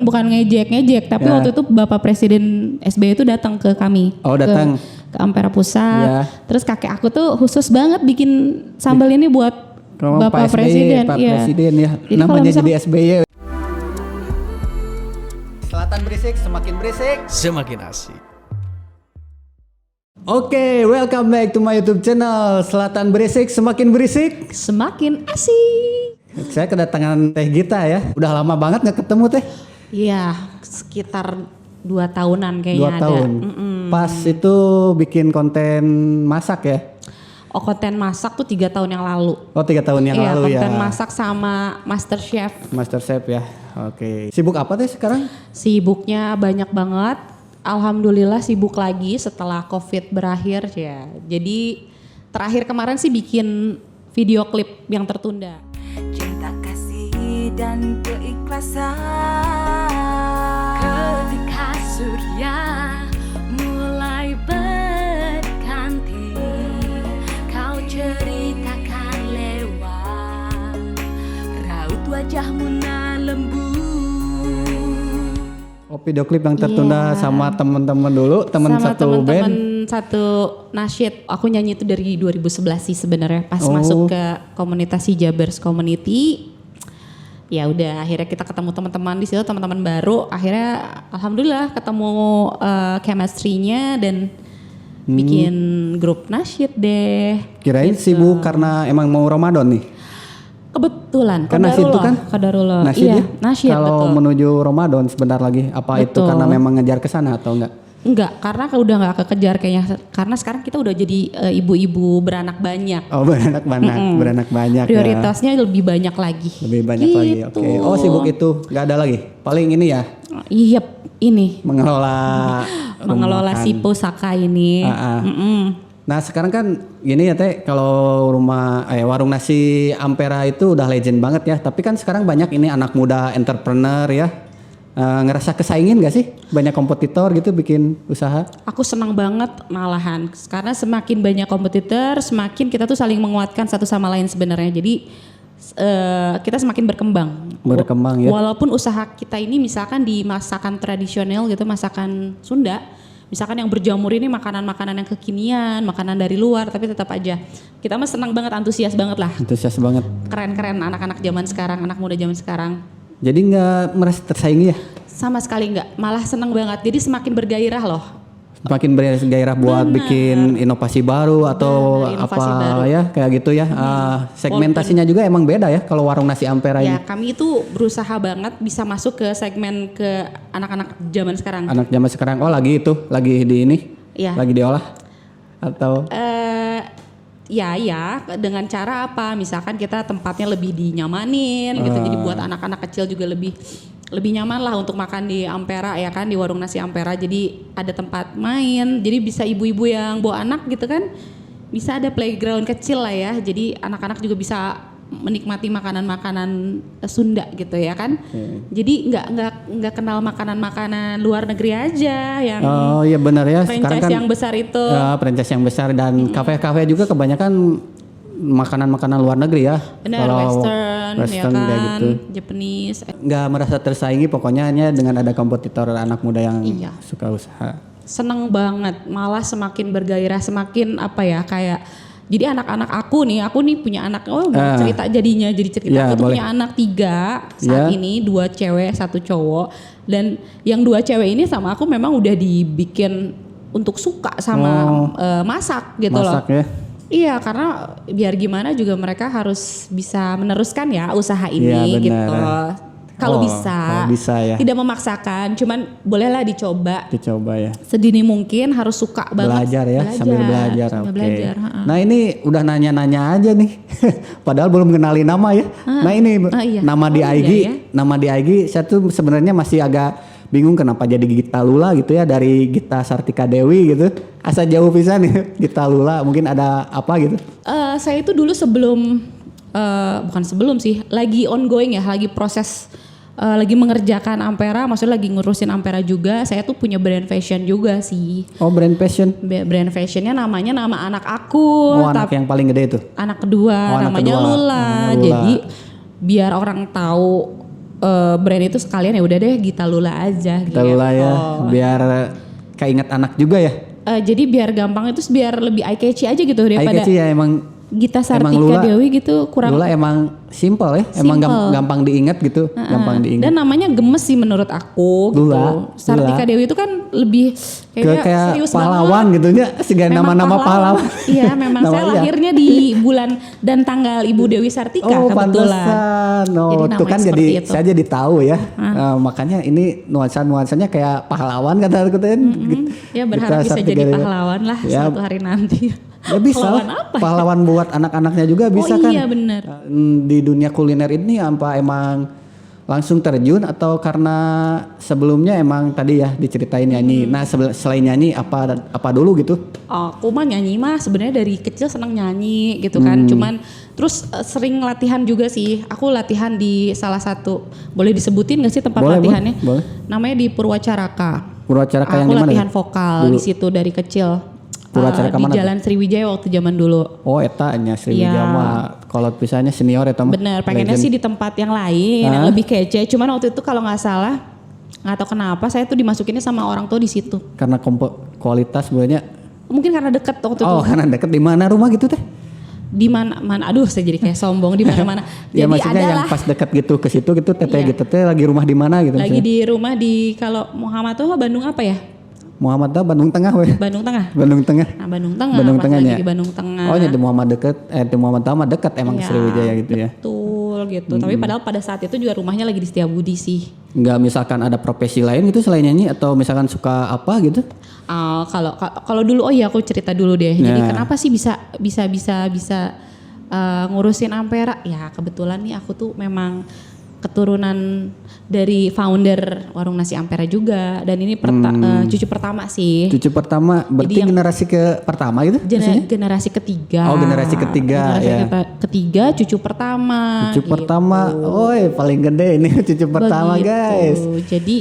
bukan ngejek, tapi waktu itu Bapak Presiden SBY itu datang ke kami. Oh, datang ke Ampera Pusat. Terus kakek aku tuh khusus banget bikin sambal ini buat Bapak Presiden. Pak Presiden ya. Jadi namanya jadi SBY. Selatan berisik, semakin berisik, semakin asik. Oke, welcome back to my YouTube channel. Selatan berisik, semakin berisik, semakin asik. Saya kedatangan Teh Gita ya. Udah lama banget nggak ketemu Teh. Iya, sekitar 2 tahunan kayaknya 2 tahun. Pas itu bikin konten masak ya? Oh, konten masak tuh 3 tahun yang lalu. Oh, 3 tahun yang lalu ya. Konten masak sama MasterChef. MasterChef ya. Oke. Sibuk apa Teh sekarang? Sibuknya banyak banget. Alhamdulillah sibuk lagi setelah COVID berakhir ya. Jadi terakhir kemarin sih bikin video klip yang tertunda. Cinta kasih dan keikhlasan. Ketika surya mulai berganti, kau ceritakan lewat raut wajahmu nan lembu. Oh, video klip yang tertunda sama teman-teman dulu, teman satu band. Teman satu nasyid. Aku nyanyi itu dari 2011 sih sebenarnya pas masuk ke komunitas Hijabers Community. Ya udah akhirnya kita ketemu teman-teman di situ, teman-teman baru. Akhirnya alhamdulillah ketemu chemistry-nya dan bikin grup nasyid deh. Kirain gitu. sibuk karena emang mau Ramadan nih. Kebetulan, kan nasyid itu kan Qadarullah. Nasyid iya, ya? Nasyid kalau betul. menuju Ramadan sebentar lagi. Apa itu Betul. karena memang ngejar ke sana atau enggak? Enggak, karena udah nggak kekejar kayaknya. Karena sekarang kita udah jadi ibu-ibu beranak banyak. Oh, beranak banyak. Prioritasnya lebih banyak lagi. Lebih banyak gitu. lagi. Oke. Oh, sibuk itu. Nggak ada lagi. Paling ini ya. Iya, ini Mengelola mengelola si pusaka ini. Nah, sekarang kan gini ya Teh, kalau warung nasi Ampera itu udah legend banget ya. Tapi kan sekarang banyak ini anak muda entrepreneur ya. Ngerasa kesaingin gak sih? Banyak kompetitor gitu bikin usaha? Aku senang banget malahan. Karena semakin banyak kompetitor, semakin kita tuh saling menguatkan satu sama lain sebenarnya. Jadi kita semakin berkembang. Berkembang ya. Walaupun usaha kita ini misalkan di masakan tradisional gitu, masakan Sunda. Misalkan yang berjamur ini makanan-makanan yang kekinian, makanan dari luar, tapi tetap aja kita mah senang banget, antusias banget lah. Antusias banget. Keren-keren anak-anak zaman sekarang, anak muda zaman sekarang. Jadi nggak merasa tersaingi ya? Sama sekali nggak, malah senang banget. Jadi semakin bergairah loh. Semakin bergairah buat bikin inovasi baru atau inovasi apa baru. ya kayak gitu ya. Segmentasinya juga emang beda ya kalau warung nasi Ampera Ya ini. kami itu berusaha banget bisa masuk ke segmen ke anak-anak zaman sekarang. Anak zaman sekarang lagi di ini, Iya. lagi diolah atau Ya dengan cara apa? Misalkan kita tempatnya lebih dinyamanin gitu. Jadi buat anak-anak kecil juga lebih nyaman lah untuk makan di Ampera ya kan, di warung nasi Ampera. Jadi ada tempat main. Jadi bisa ibu-ibu yang bawa anak gitu kan, bisa ada playground kecil lah ya. Jadi anak-anak juga bisa menikmati makanan-makanan Sunda gitu ya kan. Jadi nggak kenal makanan-makanan luar negeri aja yang oh iya benar ya sekarang franchise kan yang besar itu. ya, franchise yang besar dan kafe-kafe juga kebanyakan makanan-makanan luar negeri ya. Benar, Kalau western ya kan, kayak gitu. Japanese. Nggak merasa tersaingi pokoknya hanya dengan ada kompetitor anak muda yang suka usaha. Seneng banget, malah semakin bergairah, semakin apa ya kayak. Jadi anak-anak aku nih punya anak, cerita jadinya jadi cerita. Ya, aku tuh boleh. punya anak 3 saat ini, 2 cewek 1 cowok. Dan yang 2 cewek ini sama aku memang udah dibikin untuk suka sama masak gitu Masak loh. ya. Iya, karena biar gimana juga mereka harus bisa meneruskan ya usaha ini Iya, benar. gitu. Kalau bisa ya. tidak memaksakan, cuman bolehlah dicoba. Dicoba ya. Sedini mungkin harus suka banget. Belajar ya, sambil belajar. Sambil Oke. belajar, Nah ini udah nanya-nanya aja nih, padahal belum kenali nama ya. Nah ini iya. nama di IG, Iya ya. nama di IG saya tuh sebenarnya masih agak bingung kenapa jadi Gita Lula gitu ya dari Gita Sartika Dewi gitu. Asa jauh pisan nih Gita Lula, mungkin ada apa gitu? Saya itu dulu bukan sebelum sih, lagi ongoing ya, lagi proses. Lagi mengerjakan Ampera, maksudnya lagi ngurusin Ampera juga. Saya tuh punya brand fashion juga sih. Oh, brand fashion. Brand fashionnya nama anak aku. Oh, anak yang paling gede itu. Anak kedua, Oh, anak namanya kedua. Lula. Lula. Jadi biar orang tahu brand itu sekalian ya udah deh Gita Lula aja Kita Lula ya, biar keinget anak juga ya. Jadi biar gampang itu biar lebih eye catchy aja gitu Eye daripada catchy ya emang. Gita Emang Sartika Dewi gitu kurang. Lula emang simple ya, emang Simple. gampang diingat gitu, gampang diingat. Dan namanya gemes sih menurut aku gitu. Lula. Sartika Dewi itu kan lebih Kayak serius pahlawan banget. gitu ya, segala Memang nama-nama pahlawan. Iya, memang saya Namanya. lahirnya di bulan dan tanggal Ibu Dewi Sartika Oh kebetulan. pantesan, Jadi itu kan namanya jadi seperti itu. saya jadi tahu ya. Makanya ini nuansanya kayak pahlawan kata aku kan. Ya berharap bisa jadi pahlawan lah Ya. suatu hari nanti. Ya bisa lah. Pahlawan apa? Pahlawan buat anak-anaknya juga bisa kan. Iya benar. Di dunia kuliner ini apa emang langsung terjun atau karena sebelumnya emang tadi ya diceritain nyanyi. Nah selain nyanyi apa dulu gitu? Aku mah nyanyi mah sebenarnya dari kecil senang nyanyi gitu kan. Cuman terus sering latihan juga sih. Aku latihan di salah satu, boleh disebutin gak sih tempat Boleh, latihannya? boleh. Namanya di Purwacaraka. Purwacaraka yang Aku di mana? latihan ya? vokal di situ dari kecil. Purwacaraka Di mana tuh? Jalan Sriwijaya waktu zaman dulu. Oh eta nya Sriwijaya Iya. mah kalau pisahnya senior eta mah. Bener, pengennya Legend. sih di tempat yang lain, yang lebih kece. Cuman waktu itu kalau nggak salah, nggak tahu kenapa saya tuh dimasukinnya sama orang tua di situ. Karena kualitas sebenarnya. Mungkin karena deket waktu itu. Oh karena deket di mana rumah gitu teh? Di mana? Aduh, saya jadi kayak sombong di mana-mana. Ya Jadi maksudnya yang adalah pas dekat gitu ke situ gitu teteh Iya. gitu teh lagi rumah di mana gitu. lagi maksudnya. di rumah di kalau Muhammad tuh Bandung apa ya? Muhammad dah Bandung Tengah weh. Bandung Tengah. Bandung Tengah. Nah, Bandung Tengah. Bandung pas Tengahnya. lagi di Bandung Tengah. Oh jadi Muhammad deket, di Muhammad Tama deket emang Iya, Sriwijaya gitu ya. Betul gitu. Tapi padahal pada saat itu juga rumahnya lagi di Setiabudi sih. Enggak misalkan ada profesi lain gitu selain nyanyi atau misalkan suka apa gitu? Kalau dulu oh iya aku cerita dulu deh. Jadi Ya. kenapa sih bisa ngurusin Ampera? Ya kebetulan nih aku tuh memang keturunan dari founder Warung Nasi Ampera juga dan ini cucu pertama sih. Cucu pertama berarti yang- generasi ke pertama gitu? maksudnya? Generasi ketiga. Oh, generasi ketiga, Generasi ya. ketiga cucu pertama. Cucu gitu. pertama, oi paling gede ini cucu pertama Begitu. guys. Jadi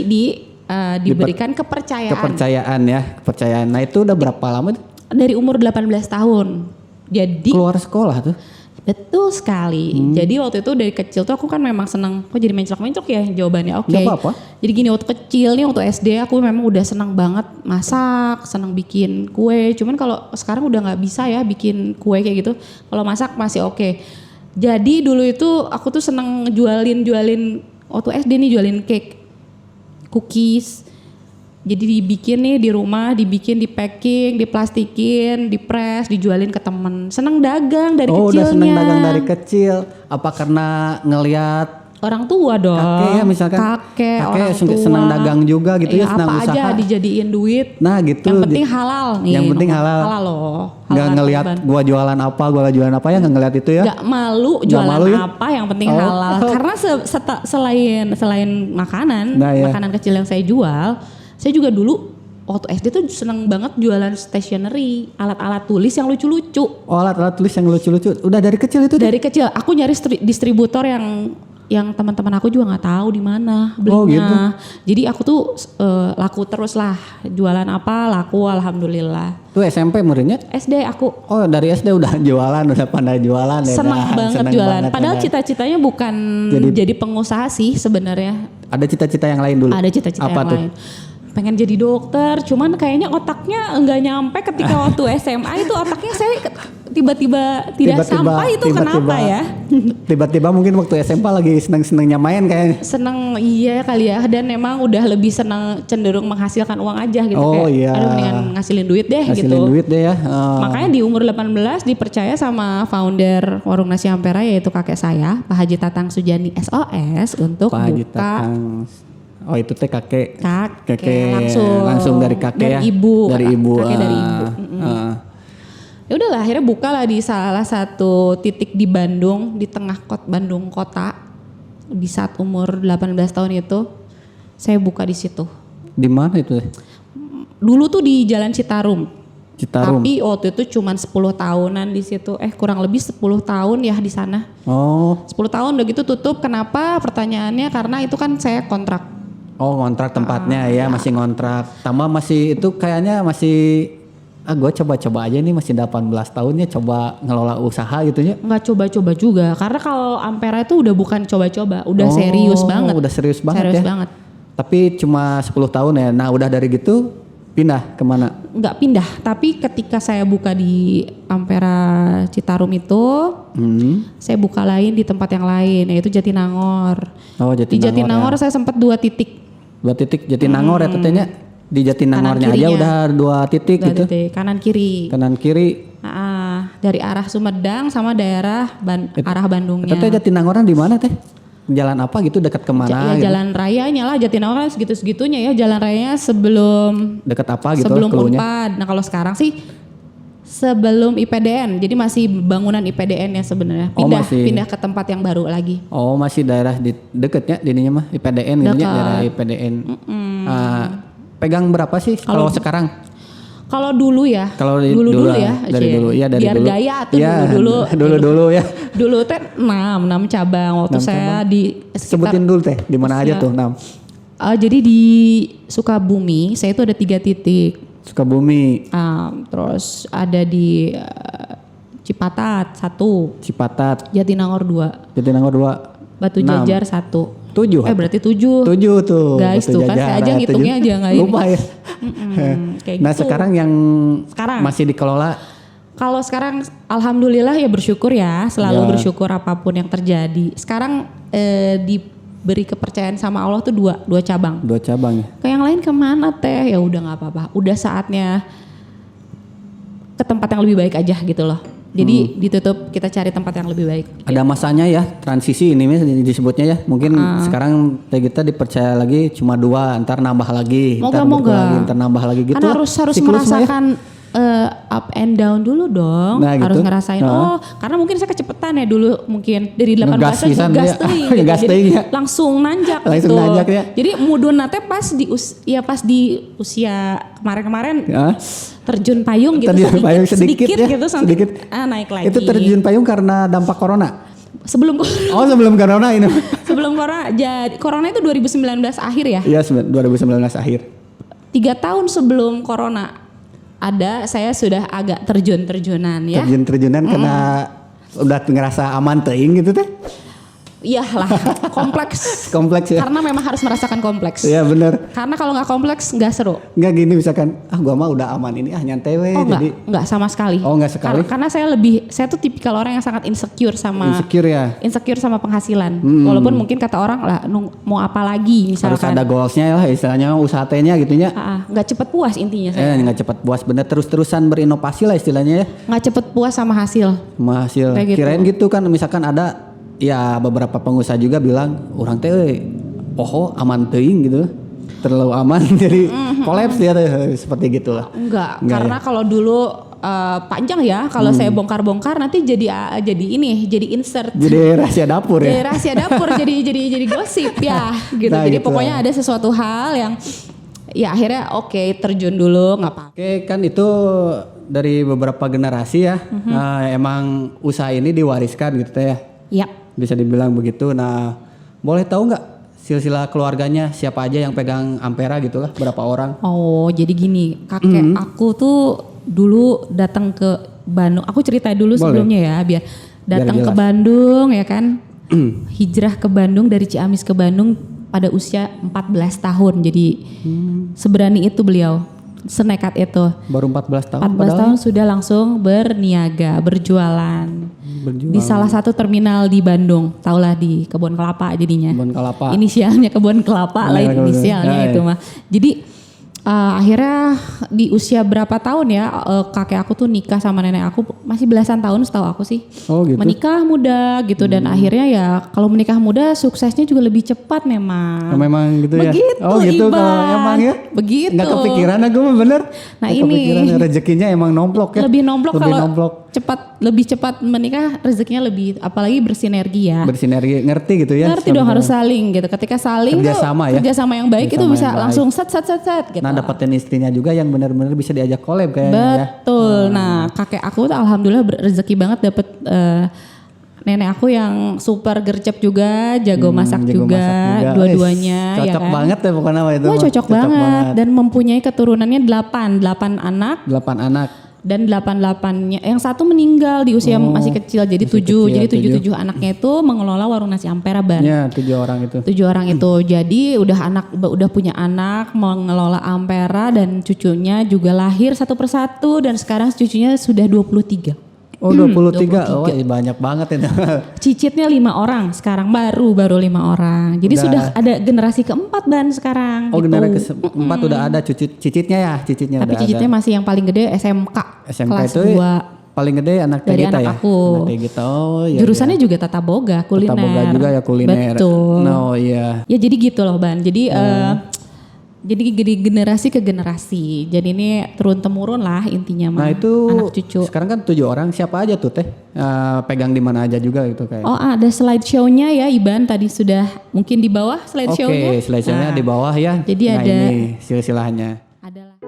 diberikan Kepercayaan ya, kepercayaan. Nah itu udah berapa lama tuh? dari umur 18 tahun. Jadi Keluar sekolah tuh? betul sekali. Jadi waktu itu dari kecil tuh aku kan memang senang. Kok jadi menclok-menclok ya jawabannya? Oke. Nggak apa-apa. Jadi gini waktu kecil nih waktu SD aku memang udah senang banget masak, senang bikin kue. Cuman kalau sekarang udah nggak bisa ya bikin kue kayak gitu. Kalau masak masih oke. Jadi dulu itu aku tuh senang jualin waktu SD nih jualin cake, cookies. Jadi dibikin nih di rumah, dibikin, di packing, diplastikin, dipres, dijualin ke temen. Seneng dagang dari Oh kecilnya. udah seneng dagang dari kecil. Apa karena ngelihat Orang tua dong. kakek ya misalkan? Kakek, orang tua. seneng dagang juga gitu ya, Iya, senang apa usaha. aja dijadiin duit. Nah gitu. Yang penting halal nih. Yang penting halal. Halal loh. Nggak Halal ngelihat korban. gua jualan apa ya nggak ngelihat itu ya? Gak malu Nggak jualan malu ya? apa yang penting Oh. halal. Karena selain makanan, Nah, ya. makanan kecil yang saya jual, saya juga dulu waktu SD tuh seneng banget jualan stationery, alat-alat tulis yang lucu-lucu. Oh alat-alat tulis yang lucu-lucu. Udah dari kecil itu? Dari kecil aku nyari distributor yang teman-teman aku juga nggak tahu di mana belinya. Oh, gitu. Jadi aku tuh laku terus lah, jualan apa laku alhamdulillah. Tuh SMP muridnya? SD aku Oh dari SD udah jualan, udah pandai jualan ya. seneng dah. banget Seneng jualan. banget, Padahal ya. cita-citanya bukan jadi pengusaha sih sebenarnya. Ada cita-cita yang lain dulu? Ada cita-cita Apa yang tuh? lain. Pengen jadi dokter, cuman kayaknya otaknya nggak nyampe ketika waktu SMA itu otaknya saya tiba-tiba tidak sampai itu kenapa ya? Tiba-tiba mungkin waktu SMP lagi seneng-senengnya main kayaknya. Seneng iya kali ya, dan memang udah lebih seneng cenderung menghasilkan uang aja gitu. Oh, Kayak, iya. aduh mendingan ngasilin duit deh Hasilin gitu. duit deh ya. Oh. Makanya di umur 18 dipercaya sama founder Warung Nasi Ampera yaitu kakek saya, Pak Haji Tatang Sujani SOS untuk Pak Haji buka Tatang. Oh itu teh kakek. kakek langsung dari kakek dari ya. ibu. Dari ibu. Kakek dari ibu. Ya udahlah akhirnya buka lah di salah satu titik di Bandung, di tengah Bandung kota. Di saat umur 18 tahun itu saya buka di situ. Di mana itu? Dulu tuh di Jalan Citarum. Citarum. Tapi waktu itu cuma 10 tahunan di situ. Kurang lebih 10 tahun ya di sana. Oh. 10 tahun udah gitu tutup. Kenapa? Pertanyaannya karena itu kan saya kontrak. Oh ngontrak tempatnya ya masih ngontrak. Tambah masih itu kayaknya masih gue coba-coba aja nih masih 18 tahunnya coba ngelola usaha gitu ya. Nggak coba-coba juga, karena kalau Ampera itu udah bukan coba-coba, udah serius banget. Udah serius banget serius ya. banget. Tapi cuma 10 tahun ya. Nah udah dari gitu pindah kemana? Nggak pindah, tapi ketika saya buka di Ampera Citarum itu, saya buka lain di tempat yang lain, yaitu Jatinangor. Oh Di Jatinangor saya sempat 2 titik. 2 titik Jatinangor ya tetenya. Di Jatinangornya aja udah 2 titik Dua gitu. titik, kanan kiri. Kanan kiri. Dari arah Sumedang sama daerah arah Bandungnya. Teteh Jatinangornya di mana teh? Jalan apa gitu dekat kemana? Ya, jalan rayanya lah, Jatinangor kan segitu-segitunya ya jalan rayanya sebelum dekat apa gitu? sebelum keluarnya? Unpad. Nah kalau sekarang sih sebelum IPDN, jadi masih bangunan IPDN ya sebenarnya. Pindah ke tempat yang baru lagi. Oh masih daerah di deketnya dininya mah IPDN gitu ya, daerah IPDN. Pegang berapa sih kalau sekarang? Kalau dulu ya, Kalau dulu ya, dari dulu ya dari biar dulu. gaya tuh ya, dulu ya. Dulu teh 6 cabang waktu 6 saya cabang. di sekitar. Sebutin dulu teh di mana aja tuh 6. Jadi di Sukabumi saya itu ada 3 titik. Sukabumi. Terus ada di Cipatat 1, Cipatat. Jatinangor 2, Jatinangor 2. Batu 6. Jajar 1. 7. Berarti 7. 7 tuh. Guys Batu tuh kan Jajar, saya aja ngitungnya 7. aja nggak ini. Lupa ya. Kayak Nah gitu. sekarang yang masih dikelola. Kalau sekarang alhamdulillah ya bersyukur ya, selalu bersyukur apapun yang terjadi. Sekarang diberi kepercayaan sama Allah tuh dua cabang. 2 cabang ya. Kayak yang lain kemana teh? Ya udah nggak apa-apa. Udah saatnya ke tempat yang lebih baik aja gitu loh. Jadi ditutup, kita cari tempat yang lebih baik. Ada masanya ya transisi ini disebutnya ya. Mungkin sekarang kita dipercaya lagi cuma 2, ntar nambah lagi, ntar Moga-moga. lagi, ntar nambah lagi gitu. Kan harus Siklusnya merasakan up and down dulu dong. Nah, harus gitu. ngerasain. Karena mungkin saya kecepatan ya dulu, mungkin dari 18 Ngegas pisan ngegas ya. teuing Ngegas Jadi teuing ya. langsung nanjak Langsung gitu. nanjak ya. Jadi mudun nate pas di usia kemarin-kemarin terjun payung gitu, Terjun payung sedikit ya, gitu sampai sedikit. Naik lagi. Itu terjun payung karena dampak corona. Sebelum Oh sebelum corona ini. sebelum corona, jadi corona itu 2019 akhir ya. Iya 2019 akhir. 3 tahun sebelum corona saya sudah agak terjunan ya. Terjunan karena udah ngerasa aman teuing gitu teh. Iyalah, kompleks. Kompleks ya. Karena memang harus merasakan kompleks. Iya benar. Karena kalau nggak kompleks nggak seru. Enggak gini misalkan, gua mah udah aman ini nyantai we. Oh Jadi nggak sama sekali. Oh nggak sekali. Karena saya tuh tipikal orang yang sangat insecure sama penghasilan. Walaupun mungkin kata orang lah mau apa lagi misalkan. harus ada goalsnya lah istilahnya usaha tehnya gitunya. Nggak cepet puas intinya saya. Nggak cepat puas bener terus-terusan berinovasi lah istilahnya ya. Nggak cepet puas sama hasil. Hasil. Kayak gitu. Kirain gitu kan misalkan ada ya beberapa pengusaha juga bilang orang teh aman teuing gitu. Terlalu aman jadi kolaps ya seperti gitulah. Enggak karena kalau dulu panjang ya kalau saya bongkar-bongkar nanti jadi insert. Jadi rahasia dapur ya. Jadi rahasia dapur jadi gosip ya gitu. Nah, jadi gitu. pokoknya ada sesuatu hal yang ya akhirnya terjun dulu nggak apa-apa. Oke kan itu dari beberapa generasi ya. Nah, emang usaha ini diwariskan gitu ya. Ya. Bisa dibilang begitu. Nah, boleh tahu nggak silsilah keluarganya siapa aja yang pegang Ampera gitulah, berapa orang? Oh, jadi gini, kakek aku tuh dulu datang ke Bandung. Aku cerita dulu sebelumnya ya, biar datang ke Bandung ya kan. Hijrah ke Bandung dari Ciamis ke Bandung pada usia 14 tahun. Jadi seberani itu beliau. Senekat itu. Baru 14 tahun. 14 tahun sudah langsung berniaga, berjualan. Di salah satu terminal di Bandung, taulah di Kebun Kelapa jadinya. Kebun Kelapa. Inisialnya Kebun Kelapa, lain inisialnya itu mah. Jadi akhirnya di usia berapa tahun ya kakek aku tuh nikah sama nenek aku masih belasan tahun setahu aku sih. Oh gitu. Menikah muda gitu dan akhirnya ya kalau menikah muda suksesnya juga lebih cepat memang. Oh, memang gitu ya. Begitu, Oh gitu Iban. kalau emang ya. Begitu. Nggak kepikiran aku mah bener. Nah, Nggak ini. kepikiran rezekinya emang nomplok ya. Lebih nomplok kalau nomplok. lebih cepat menikah rezekinya lebih apalagi bersinergi ya. Bersinergi ngerti gitu ya. Ngerti dong harus saling gitu. Ketika saling Kerjasama ya. kerjasama yang baik itu Kerjasama bisa yang baik. langsung set gitu. Nah dapetin istrinya juga yang benar-benar bisa diajak collab kayaknya ya. Betul. Nah kakek aku tuh alhamdulillah rezeki banget dapet nenek aku yang super gercep juga, jago masak jago juga, masak juga. dua-duanya ya Cocok kan. banget ya pokoknya itu. Wah, cocok banget dan mempunyai keturunannya 8 anak 8 anak. dan 8-8-nya yang satu meninggal di usia masih kecil jadi 7. Jadi 7 anaknya itu mengelola warung nasi Ampera Ban. Ya, 7 orang itu. 7 orang itu. Jadi udah punya anak, mengelola Ampera dan cucunya juga lahir satu persatu dan sekarang cucunya sudah 23. Oh 23, wah banyak banget itu. Cicitnya 5 orang sekarang baru 5 orang. Jadi sudah ada generasi keempat Ban sekarang. Oh gitu. generasi keempat udah ada cicitnya ya, cicitnya Tapi udah cicitnya ada. masih yang paling gede SMK kelas itu 2. paling gede anak Dari Tegita anak ya. aku. Anak Tegita, oh iya. Jurusannya juga tata boga kuliner. Tata boga juga ya kuliner. Betul. Oh iya. Ya jadi gitu loh Ban. Jadi jadi generasi ke generasi. Jadi ini turun temurun lah intinya mah. Nah itu anak cucu. sekarang kan 7 orang, siapa aja tuh teh? Pegang di mana aja juga gitu kayak. Oh ada slideshow-nya ya Iban tadi sudah mungkin di bawah slideshow-nya. Oke, slideshow-nya di bawah ya. Jadi nah, ada ini silsilahnya. adalah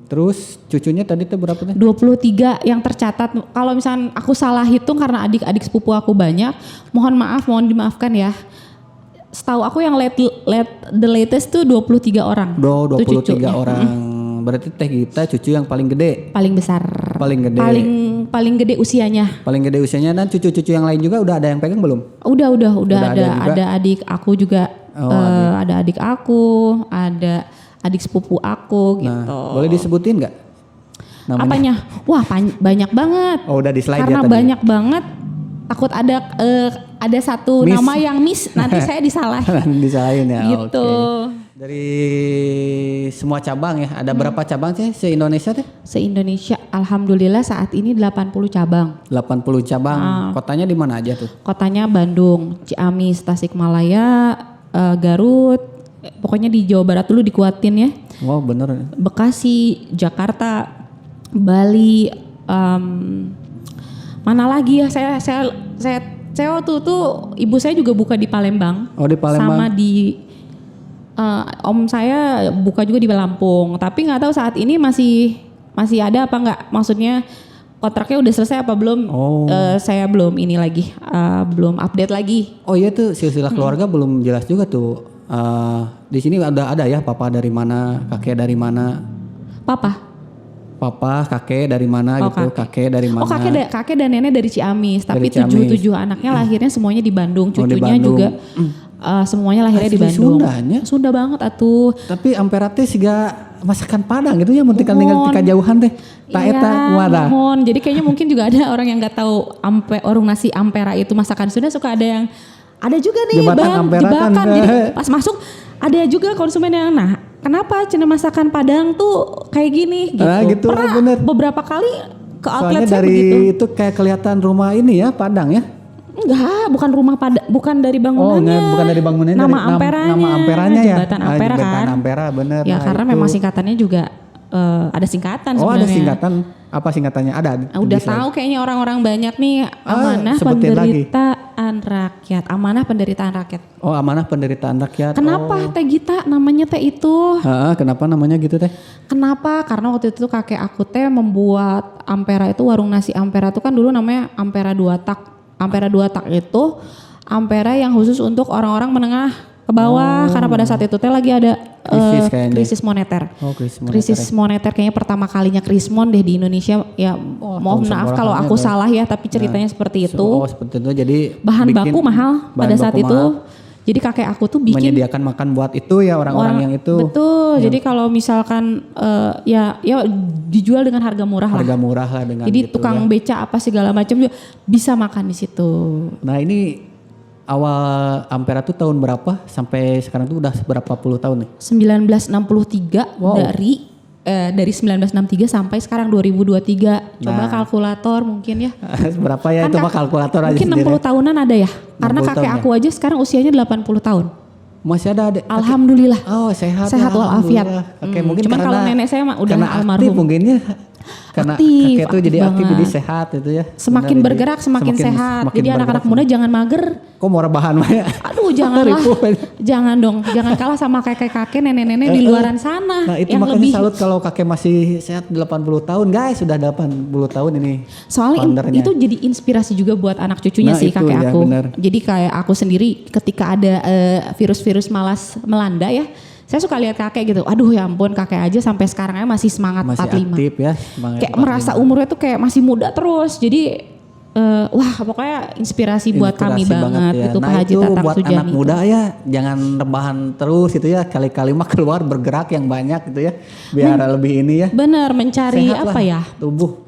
Terus cucunya tadi tuh berapa teh? 23 yang tercatat. Kalau misalnya aku salah hitung karena adik-adik sepupu aku banyak, mohon dimaafkan ya. Setahu aku yang the latest tuh 23 orang. 23 orang. Berarti Teh Gita cucu yang paling gede. Paling besar. Paling gede. Paling gede usianya. Paling gede usianya dan cucu-cucu yang lain juga udah ada yang pegang belum? Udah ada adik aku juga. Oh, Ada adik aku, ada adik sepupu aku Nah, gitu. boleh disebutin nggak? Namanya? Apanya? Wah banyak banget. Oh udah di slide Karena ya tadi. banyak banget. Takut ada satu Miss. nama yang miss, nanti saya disalahin. Disalahin ya. Gitu. Oke. Dari semua cabang ya, ada berapa cabang sih se-Indonesia teh? Se-Indonesia alhamdulillah saat ini 80 cabang. 80 cabang. Kotanya di mana aja tuh? Kotanya Bandung, Ciamis, Tasikmalaya, Garut. Pokoknya di Jawa Barat dulu dikuatin ya. Wow bener. Bekasi, Jakarta, Bali, mana lagi ya? Saya waktu itu ibu saya juga buka di Palembang. Oh di Palembang. Sama di om saya buka juga di Lampung. Tapi nggak tahu saat ini masih ada apa nggak? Maksudnya kontraknya udah selesai apa belum? Oh. Saya belum ini lagi, belum update lagi. Oh iya tuh silsilah keluarga belum jelas juga tuh. Di sini ada ya papa dari mana, kakek dari mana? Papa, kakek dari mana gitu, kakek dari mana? Oh kakek dan nenek dari Ciamis, tapi Dari Ciamis. 7 anaknya lahirnya semuanya di Bandung, Oh, di cucunya Bandung. juga semuanya lahirnya di Asli Bandung. Sundanya? Sunda banget atuh. Tapi ampera teh siga masakan Padang gitu ya, muntikan tinggal tika jauhan teh. Tak eta kumaha? mohon. Jadi kayaknya mungkin juga ada orang yang nggak tahu warung nasi ampera itu masakan Sunda, suka ada juga nih Jembatan bang Ampera kan. jebakan. Jadi pas masuk ada juga konsumen yang kenapa cina masakan Padang tuh kayak gini gitu. Ah, gitu, Pernah bener. beberapa kali ke outlet Soalnya saya dari begitu. itu kayak kelihatan rumah ini ya Padang ya. Enggak, bukan rumah Padang, bukan dari Oh, bangunannya. enggak, bukan dari bangunannya, Nama dari amperanya. nama amperanya ya. Jembatan Ampera Jembatan kan. Ampera bener. Ya Nah, karena itu. memang singkatannya juga ada singkatan Oh, sebenarnya. ada singkatan. Apa singkatannya? Ada. Udah di slide. tahu kayaknya orang-orang banyak nih, amanah sebutin lagi. penderitaan rakyat. Amanah penderitaan rakyat. Oh, amanah penderitaan rakyat. Kenapa Teh Gita namanya teh itu? Kenapa namanya gitu teh? Kenapa? Karena waktu itu kakek aku teh membuat Ampera itu, warung nasi Ampera itu kan dulu namanya Ampera 2 tak. Ampera 2 tak itu Ampera yang khusus untuk orang-orang menengah ke bawah, karena pada saat itu teh lagi ada Krisis kayaknya. krisis moneter. Oh, krisis moneter. Krisis moneter kayaknya pertama kalinya krismon deh di Indonesia. Ya mohon tahun maaf kalau sebelakannya aku tuh. salah ya, tapi ceritanya seperti itu. Oh, seperti itu. Jadi Bahan bikin baku mahal pada bahan saat baku itu. mahal. Jadi kakek aku tuh bikin Menyediakan makan buat itu ya orang-orang yang itu. Betul. Jadi kalau misalkan ya dijual dengan harga murah lah. Harga murah lah dengan Jadi gitu tukang ya. beca apa segala macam juga bisa makan di situ. Nah ini awal Ampera tuh tahun berapa sampai sekarang tuh udah berapa puluh tahun nih? 1963 dari 1963 sampai sekarang 2023. Coba kalkulator mungkin ya. Berapa ya itu Kan mah kalkulator aja Mungkin sendiri. 60 tahunan ada ya. Karena 60 kakek tahun aku aja sekarang usianya 80 tahun. Masih ada adek. Alhamdulillah. Oh sehat. Sehat ya, walafiat. alhamdulillah. Oke mungkin Cuman karena kalau nenek saya mah udah karena aktif almarhum. mungkin ya. Karena Aktif, kakek tuh jadi aktif aktif banget. jadi sehat itu ya. Semakin Benar, bergerak semakin sehat. semakin Jadi anak-anak bergerak. muda jangan mager. Kok mau rebahan mah ya? Aduh janganlah. Ripuh. Jangan dong. Jangan kalah sama kakek-kakek nenek-nenek di luaran sana. Nah itu yang makanya lebih. salut kalau kakek masih sehat 80 tahun guys, sudah 80 tahun ini. Soalnya foundernya. itu jadi inspirasi juga buat anak cucunya Nah, sih itu kakek ya, aku. benar. Jadi kayak aku sendiri ketika ada virus-virus malas melanda ya, saya suka lihat kakek gitu. Aduh ya ampun kakek aja sampai sekarang aja masih semangat masih 45. aktif ya. semangat Kayak 45. merasa umurnya tuh kayak masih muda terus. Jadi wah pokoknya inspirasi buat kami Inspirasi banget ya. itu Nah Pak Haji itu Tatang buat Sujani anak itu. muda ya jangan rebahan terus gitu ya, kali-kali mah keluar bergerak yang banyak gitu ya biar lebih ini ya Bener mencari sehat apa lah ya? tubuh,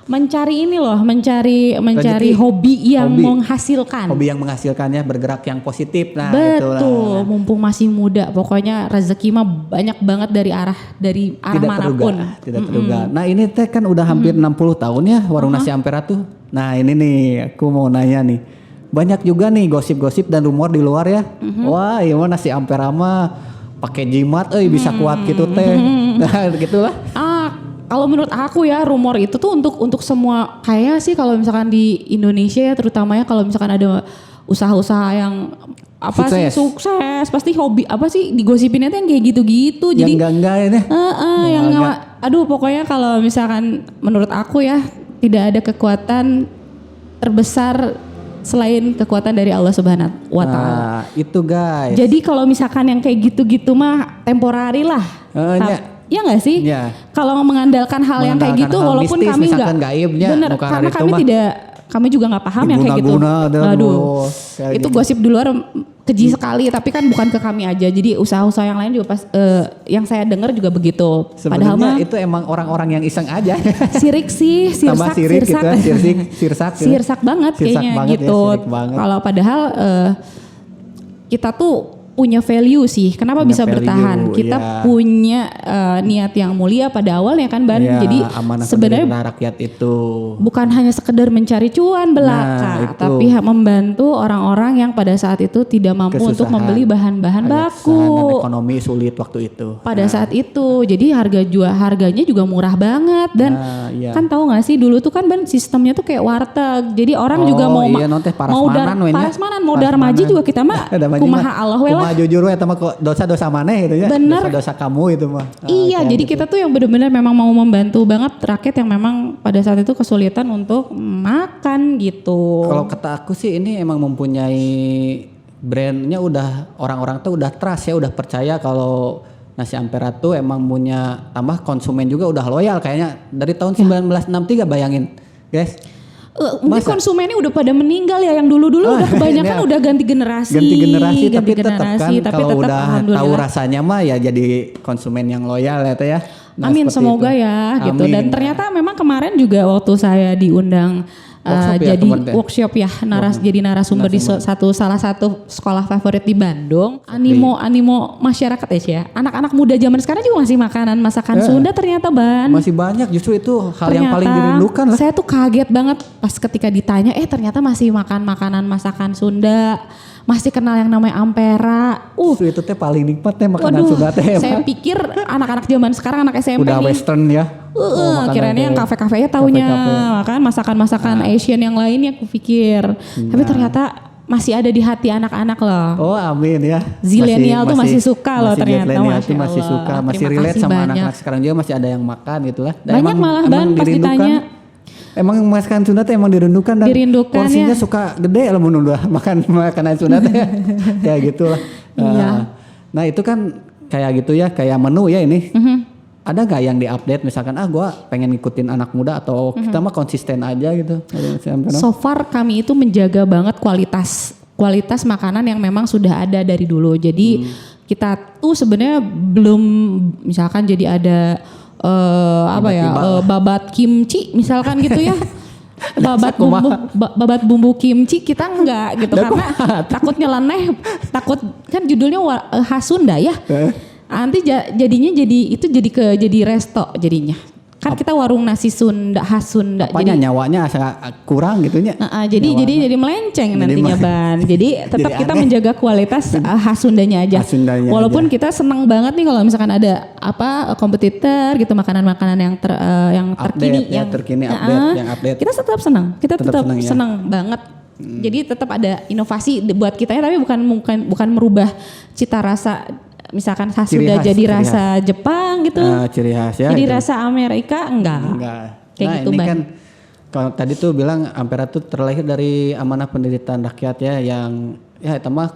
Mencari ini loh, mencari Rezeki. hobi yang Hobi. menghasilkan. hobi yang menghasilkannya bergerak yang positif. Nah itulah. Betul, mumpung masih muda, pokoknya rezeki mah banyak banget dari arah Tidak manapun. terduga, tidak terduga. Nah ini teh kan udah hampir 60 tahun ya warung nasi Ampera tuh. Nah ini nih aku mau nanya nih, banyak juga nih gosip-gosip dan rumor di luar ya. Wah iya mah nasi Ampera mah pakai jimat, bisa kuat gitu teh. Nah gitulah. Kalau menurut aku ya rumor itu tuh untuk semua kayaknya sih kalau misalkan di Indonesia ya terutamanya kalau misalkan ada usaha-usaha yang apa sih sukses pasti hobi apa sih digosipinnya tuh yang kayak gitu-gitu. Yang Jadi enggak ini. yang aduh pokoknya kalau misalkan menurut aku ya tidak ada kekuatan terbesar selain kekuatan dari Allah Subhanahu wa taala. Nah itu guys. Jadi kalau misalkan yang kayak gitu-gitu mah temporari lah. Ya nggak sih? Ya. Kalau mengandalkan hal yang kayak gitu, Mengandalkan hal walaupun mistis, kami misalkan nggak, gaibnya, bener, nukaran karena itu kami mah. kami juga nggak paham yang kayak gitu. Aduh, itu gosip di luar keji sekali, tapi kan bukan ke kami aja. Jadi usaha-usaha yang lain juga yang saya dengar juga begitu. Padahal mah itu emang orang-orang yang iseng aja. sirik sih, sirsak banget kayaknya gitu. Kalau padahal kita tuh punya value sih. Kenapa bisa bertahan? Kita punya niat yang mulia pada awalnya kan Ban. Jadi sebenarnya rakyat itu bukan hanya sekedar mencari cuan belaka, tapi membantu orang-orang yang pada saat itu tidak mampu untuk membeli bahan-bahan baku. Ekonomi sulit waktu itu. Pada saat itu. Jadi harganya juga murah banget dan kan tahu nggak sih dulu tuh kan Ban sistemnya tuh kayak warteg. Jadi orang juga mau parasmanan, mau darmaji juga kita mah kumaha Allah we lah. Jujur ya teman kok dosa-dosa maneh gitu ya. Bener. Dosa-dosa kamu itu mah. Iya, jadi kita tuh yang benar-benar memang mau membantu banget rakyat yang memang pada saat itu kesulitan untuk makan gitu. Kalau kata aku sih ini emang mempunyai brandnya udah orang-orang tuh udah trust ya, udah percaya kalau nasi Ampera tuh emang punya tambah konsumen juga udah loyal kayaknya dari tahun 1963 bayangin, guys. Mungkin konsumennya udah pada meninggal ya, yang dulu-dulu udah kebanyakan udah ganti generasi tapi tetap kan kalau udah tahu rasanya mah ya jadi konsumen yang loyal ya teh ya. Amin, semoga itu. Ya gitu. Amin. Dan ternyata memang kemarin juga waktu saya diundang jadi workshop ya jadi narasumber di salah satu sekolah favorit di Bandung. Animo masyarakat ya. Anak-anak muda zaman sekarang juga masih masakan Sunda ternyata Ban. Masih banyak, justru itu hal yang paling dirindukan lah. Saya tuh kaget banget pas ketika ditanya ternyata masih makan makanan masakan Sunda. Masih kenal yang namanya Ampera. Itu teh paling nikmat teh makanan Sunda teh. Saya pikir anak-anak zaman sekarang anak SMP udah nih. Western ya. Kiranya yang kafe-kafenya taunya makan masakan-masakan Asian yang lainnya aku pikir. Tapi ternyata masih ada di hati anak-anak loh. Oh amin ya. Zilenial tuh masih suka loh ternyata. Masih suka, masih relate sama anak-anak sekarang juga masih ada yang makan gitu lah. Banyak malah Ban pas ditanya. Emang masakan Sunda teh emang dirindukan dan porsinya ya. Suka gede lah mun udah makan makanan Sunda teh. Ya gitulah. Nah, itu kan kayak gitu ya, kayak menu ya ini. Ada gak yang diupdate misalkan gua pengen ngikutin anak muda atau kita mah konsisten aja gitu. So far kami itu menjaga banget kualitas makanan yang memang sudah ada dari dulu. Jadi kita tuh sebenarnya belum misalkan jadi ada babat kimchi misalkan gitu ya. babat bumbu kimchi kita enggak gitu karena takut nyeleneh, takut kan judulnya khas Sunda ya. Nanti jadinya jadi resto jadinya. Kan kita warung nasi Sunda khas Sunda. Apanya jadi nyawanya kurang gitunya. Jadi melenceng nantinya Ban. Jadi tetap kita menjaga kualitas khas Sundanya aja. Walaupun kita senang banget nih kalau misalkan ada kompetitor gitu makanan-makanan yang terkini yang update. Kita tetap senang. Kita tetap senang banget. Jadi tetap ada inovasi buat kita ya, tapi bukan merubah cita rasa. Misalkan khas Sunda jadi rasa Jepang gitu. Ciri khas ya. Jadi rasa Amerika enggak. Kayak gitu ini Ban. Kan kalau tadi tuh bilang Ampera tuh terlahir dari amanah penderitaan rakyat ya, yang ya itu mah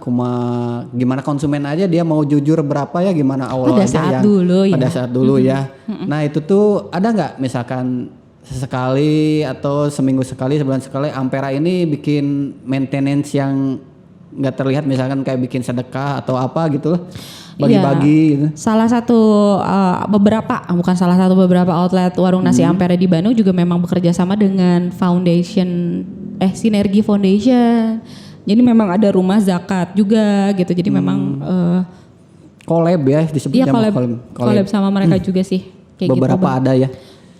gimana konsumen aja dia mau jujur berapa ya gimana awal aja pada saat dulu ya. Nah itu tuh ada nggak misalkan sesekali atau seminggu sekali, sebulan sekali Ampera ini bikin maintenance yang nggak terlihat, misalkan kayak bikin sedekah atau apa gitu loh, bagi-bagi gitu. Beberapa outlet warung nasi Ampera di Bandung juga memang bekerja sama dengan Sinergi Foundation. Jadi memang ada rumah zakat juga gitu. Jadi memang collab ya disebutnya. Iya, collab sama mereka juga sih. Kayak beberapa gitu, ada ya.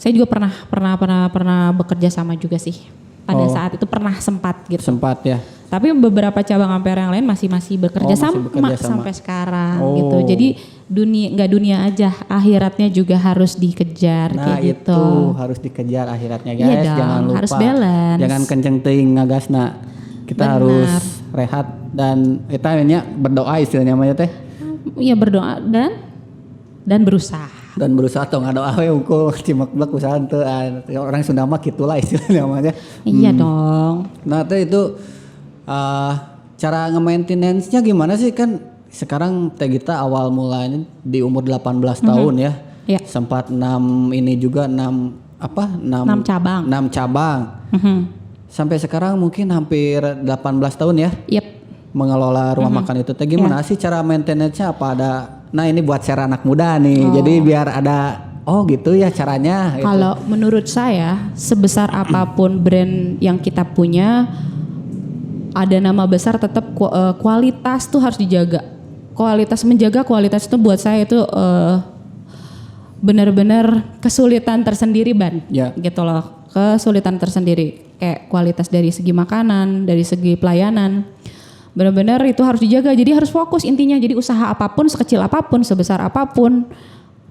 Saya juga pernah bekerja sama juga sih. Pada saat itu pernah sempat gitu. Sempat ya. Tapi beberapa cabang Ampera yang lain masih bekerja sama sampai sekarang gitu. Jadi dunia aja, akhiratnya juga harus dikejar kayak gitu. Nah itu harus dikejar akhiratnya guys. Iya dong, jangan lupa. Harus balance. Jangan kenceng teuing ngagasna. Kita harus rehat dan kita berdoa istilahnya namanya teh. Iya berdoa dan berusaha. Dan berusaha atau ngadoa we unggul cimeklek usaha teu orang Sunda mah gitulah istilahnya namanya. Iya dong. Nah teh itu cara nge-maintenance-nya gimana sih, kan sekarang teh kita awal mulanya di umur 18 tahun ya. Yeah. Sempat 6 cabang. Sampai sekarang mungkin hampir 18 tahun ya Yep. mengelola rumah makan itu. Teh gimana sih cara maintenance-nya, apa ada? Nah ini buat share anak muda nih. Jadi biar ada gitu ya caranya. Gitu. Kalau menurut saya, sebesar apapun brand yang kita punya, ada nama besar tetap kualitas tuh harus dijaga. Menjaga kualitas itu buat saya itu benar-benar kesulitan tersendiri Ban. Ya. Gitu loh, kesulitan tersendiri. Kayak kualitas dari segi makanan, dari segi pelayanan. Benar-benar itu harus dijaga. Jadi harus fokus intinya. Jadi usaha apapun, sekecil apapun, sebesar apapun,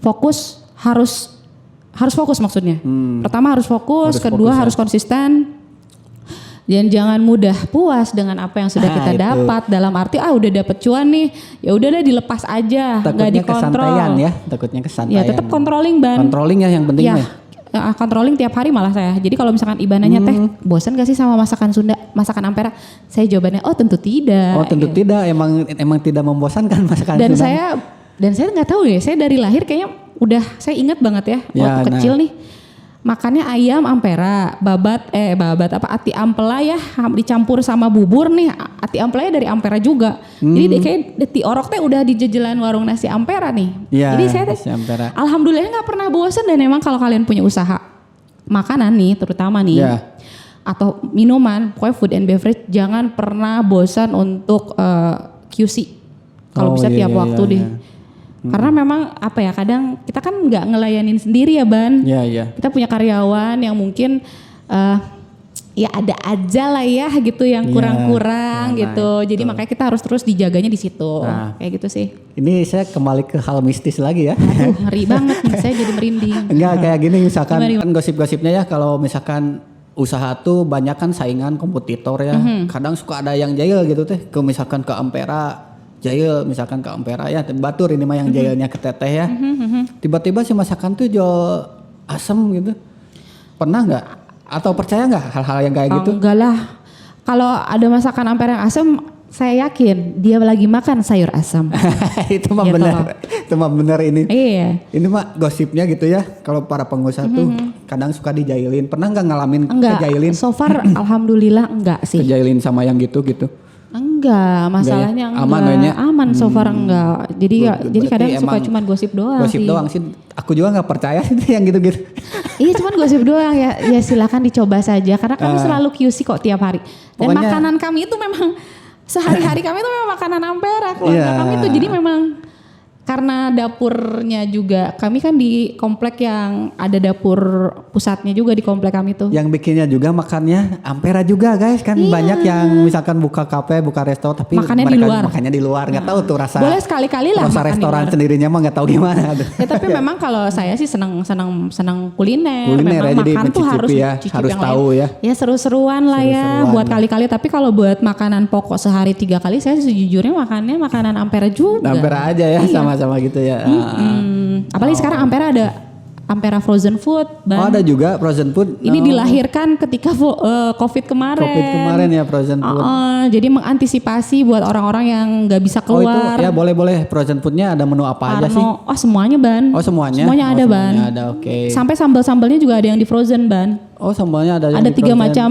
harus fokus maksudnya. Pertama harus fokus, kedua harus konsisten. Dan jangan mudah puas dengan apa yang sudah kita dapat. Dalam arti udah dapet cuan nih, ya udah deh dilepas aja, nggak dikontrol. Takutnya kesantaian. Ya tetap controlling Ban. Controlling ya yang penting mah. Controlling tiap hari malah saya. Jadi kalau misalkan Ibananya teh bosan gak sih sama masakan Sunda, masakan Ampera? Saya jawabannya tentu tidak. Tentu tidak. Emang tidak membosankan masakan Sunda. Dan saya nggak tahu ya. Saya dari lahir kayaknya saya ingat banget ya waktu kecil nih. Makannya ayam Ampera, ati ampela ya dicampur sama bubur nih. Ati ampela dari Ampera juga. Jadi kayak di orok teh udah di jajalan warung nasi Ampera nih. Ya, jadi saya alhamdulillah nggak pernah bosan. Dan emang kalau kalian punya usaha makanan nih terutama nih atau minuman, pokoknya food and beverage, jangan pernah bosan untuk QC. Kalau bisa tiap waktu deh. Karena memang kadang kita kan nggak ngelayanin sendiri ya Ban. Iya. Kita punya karyawan yang mungkin ya ada aja lah ya gitu yang kurang-kurang gitu. Jadi makanya kita harus terus dijaganya di situ. Kayak gitu sih. Ini saya kembali ke hal mistis lagi ya. Aduh, ngeri banget nih, saya jadi merinding. Enggak kayak gini misalkan kan gosip-gosipnya ya, kalau misalkan usaha tuh banyak kan saingan kompetitor ya. Kadang suka ada yang jahil gitu teh. Misalkan ke Ampera jahil, misalkan ke Ampera ya, batur ini mah yang jahilnya ke teteh ya. Tiba-tiba si masakan tuh jual asem gitu. Pernah nggak? Atau percaya nggak hal-hal yang kayak gitu? Enggak lah. Kalau ada masakan Ampera yang asem, saya yakin dia lagi makan sayur asam. Itu mah benar. Itu mah benar ini. Iya. Ini mah gosipnya gitu ya. Kalau para pengusaha tuh kadang suka dijailin. Pernah nggak ngalamin kejailin? So far alhamdulillah enggak sih. Kejailin sama yang gitu-gitu. Enggak, masalahnya enggak. Aman so far enggak. Jadi kadang suka cuman gosip doang sih. Gosip doang sih. Aku juga nggak percaya yang gitu-gitu. Iya, cuman gosip doang ya. Ya silakan dicoba saja karena kami selalu QC kok tiap hari. Dan pokoknya, makanan kami itu memang sehari-hari kami itu memang makanan Ampera. Keluarga kami itu jadi memang karena dapurnya juga, kami kan di komplek yang ada dapur pusatnya juga di komplek kami tuh. Yang bikinnya juga makannya Ampera juga guys, kan banyak yang misalkan buka kafe, buka resto tapi makannya di luar, nggak tahu tuh rasa. Boleh sekali-kali lah. Rasa restoran sendirinya mah nggak tahu gimana. Ya tapi memang kalau saya sih senang kuliner. Kuliner memang ya, jadi makan tuh harus harus tahu ya. Ya seru-seruan lah ya buat kali-kali. Tapi kalau buat makanan pokok sehari 3 kali, saya sejujurnya makannya makanan Ampera juga. Ampera aja ya, sama-sama gitu ya. Apalagi sekarang Ampera ada Ampera frozen food. Ada juga frozen food. Ini dilahirkan ketika COVID kemarin. COVID kemarin ya frozen food. Jadi mengantisipasi buat orang-orang yang nggak bisa keluar. Itu ya boleh frozen foodnya ada menu apa aja sih? Semuanya Ban. Semuanya. Semuanya ada Ban. Semuanya ada, oke. Sampai sambal-sambalnya juga ada yang di frozen Ban. Semuanya ada. Ada 3 macam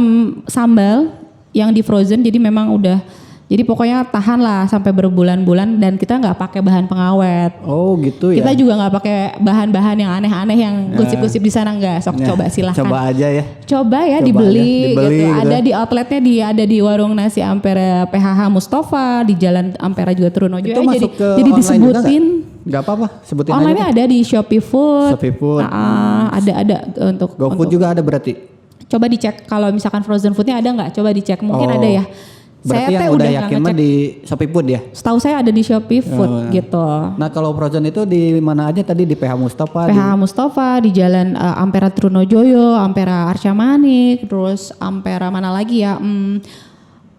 sambal yang di frozen. Jadi memang udah. Jadi pokoknya tahan lah sampai berbulan-bulan dan kita nggak pakai bahan pengawet. Oh gitu ya. Kita juga nggak pakai bahan-bahan yang aneh-aneh yang gosip-gosip di sana nggak. Sok coba silahkan. Coba aja ya. Coba ya dibeli gitu. Ada di outletnya ada di warung nasi Ampera PHH Mustafa di Jalan Ampera juga Trunojoyo. Itu masuk ke jadi disebutin. Nggak apa-apa, sebutin online aja. Ada di Shopee Food. Ada untuk GoFood juga ada berarti. Coba dicek kalau misalkan frozen foodnya ada nggak? Coba dicek mungkin ada ya. Berarti saya yang udah yakin mah di Shopee Food ya? Setahu saya ada di Shopee Food gitu. Nah kalau frozen itu di mana aja tadi? Di PH Mustafa? Mustafa, di Jalan Ampera Trunojoyo, Ampera Arca Manik, terus Ampera mana lagi ya?